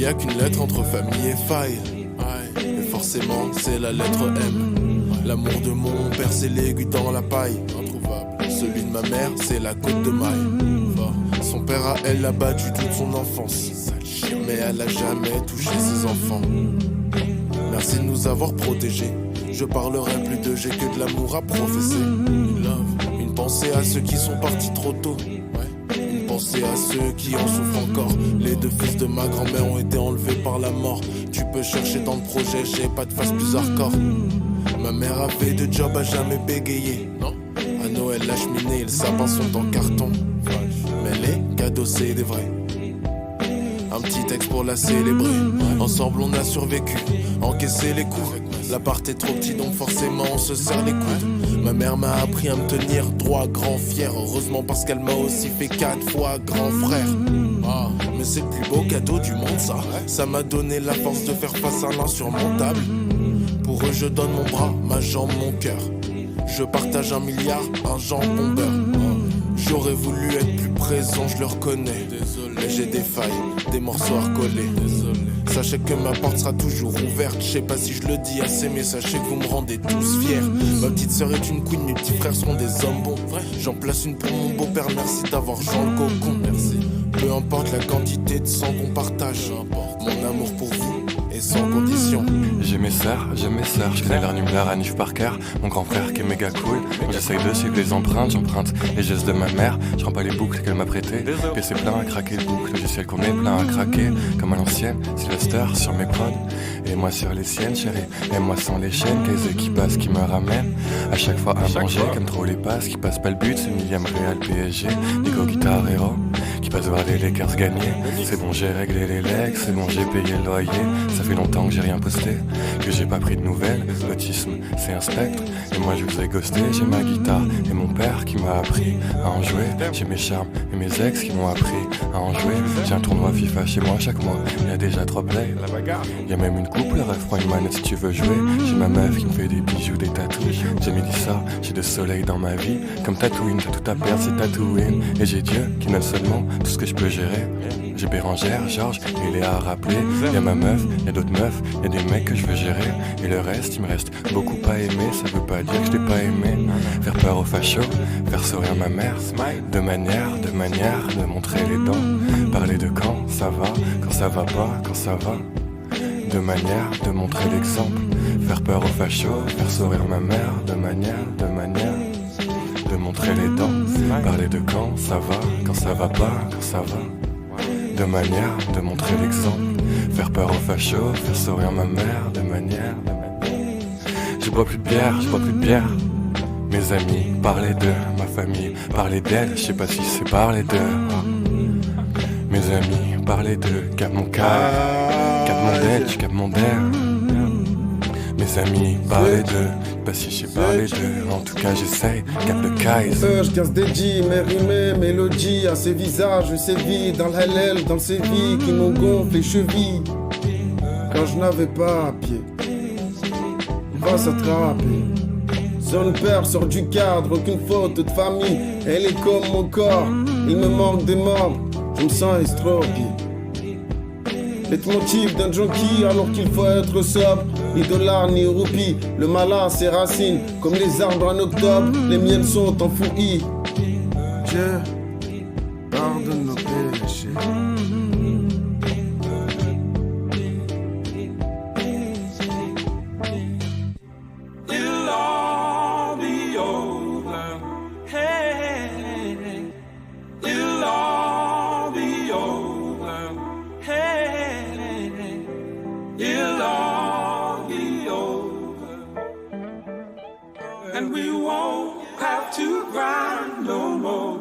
y a qu'une lettre entre famille et faille. Et forcément, c'est la lettre M. L'amour de mon père, c'est l'aiguille dans la paille. Introuvable. Celui de ma mère, c'est la côte de maille. Son père à elle l'a battu toute son enfance. Mais elle a jamais touché ses enfants. Merci de nous avoir protégés. Je parlerai plus de G que de l'amour à professer. Une pensée à ceux qui sont partis trop tôt. Une pensée à ceux qui en souffrent encore. Les deux fils de ma grand-mère ont été enlevés par la mort. Tu peux chercher dans le projet, j'ai pas de face plus hardcore. Ma mère avait de job à jamais bégayer. À Noël, la cheminée et le sapin sont en carton. Mais les cadeaux, c'est des vrais. Un petit texte pour la célébrer. Ensemble on a survécu, encaissé les coups. L'appart est trop petit donc forcément on se serre les coudes. Ma mère m'a appris à me tenir droit, grand, fier. Heureusement parce qu'elle m'a aussi fait 4 fois grand frère. Mais c'est le plus beau cadeau du monde ça. Ça m'a donné la force de faire face à l'insurmontable. Pour eux je donne mon bras, ma jambe, mon cœur. Je partage 1 milliard, un jambon beurre. J'aurais voulu être plus présent, je le reconnais. Désolé, j'ai des failles, des morceaux à recoller. Désolé. Sachez que ma porte sera toujours ouverte. Je sais pas si je le dis assez, mais sachez que vous me rendez tous fiers. Ma petite sœur est une queen, mes petits frères sont des hommes bons. J'en place une pour mon beau-père, merci d'avoir Jean le cocon. Merci. Peu importe la quantité de sang qu'on partage, mon amour pour vous est sans condition. J'ai mes sœurs, je connais leur numéro à Nif Parker. Mon grand frère qui est méga cool. J'essaye de suivre les empreintes, j'emprunte les gestes de ma mère. Je rends pas les boucles qu'elle m'a prêtées. Puis c'est plein à craquer le boucle, logiciel qu'on est plein à craquer. Comme à l'ancienne, Sylvester sur mes prods. Et moi sur les siennes chérie. Et moi sans les chaînes, les qui passent qui me ramènent. À chaque fois à manger, comme trop les passes. Qui passent pas le but, c'est millième Real PSG. Nico Guitar Hero qui passe voir les Lakers gagner. C'est bon j'ai réglé les legs, c'est bon j'ai payé le loyer. Ça fait longtemps que j'ai rien posté, que j'ai pas pris de nouvelles. L'autisme c'est un spectre, et moi je vous ai ghosté. J'ai ma guitare et mon père qui m'a appris à en jouer. J'ai mes charmes et mes ex qui m'ont appris à en jouer. J'ai un tournoi FIFA chez moi chaque mois, il y a déjà 3 plays. Il y a même une coupe, le ref prend une manette si tu veux jouer. J'ai ma meuf qui me fait des bijoux, des tatouages. J'ai mis ça, j'ai de soleil dans ma vie. Comme Tatooine, t'as tout à perdre, c'est Tatooine. Et j'ai Dieu qui note seulement tout ce que je peux gérer. J'ai Bérangère, Georges et Léa à rappeler. Y'a ma meuf, y'a d'autres meufs, y'a des mecs que je veux gérer. Et le reste, il me reste beaucoup à aimer. Ça veut pas dire que je t'ai pas aimé. Faire peur aux fachos, faire sourire ma mère. De manière de montrer les dents. Parler de quand ça va pas, quand ça va. De manière de montrer l'exemple. Faire peur aux fachos, faire sourire ma mère. De manière de montrer les dents. Parler de quand ça va pas, quand ça va. De manière de montrer l'exemple. Faire peur aux fachos, faire sourire ma mère. De manière. Je bois plus de bière. Mes amis, parler d'eux, ma famille, parler d'elle, je sais pas si c'est parler d'eux. Mes amis, parler d'eux, cap mon ded, je cap mon der. Mes amis, parler d'eux, pas si j'ai parlé d'eux, en tout cas j'essaye, cap le Kaiser. Je casse des G, mes rimes, mélodies, à ces visages, c'est vide, dans l'halal, dans ces vies qui m'ont gonflé les chevilles. Quand je n'avais pas à pied, on va s'attraper. Son père sort du cadre, aucune faute de famille. Elle est comme mon corps, il me manque des membres, je me sens estropié. Leitmotiv d'un junkie alors qu'il faut être sobre. Ni dollar ni roupie, le malin ses racines. Comme les arbres en octobre, les miennes sont enfouies. Dieu, pardonne nos péchés. And we won't have to grind no more.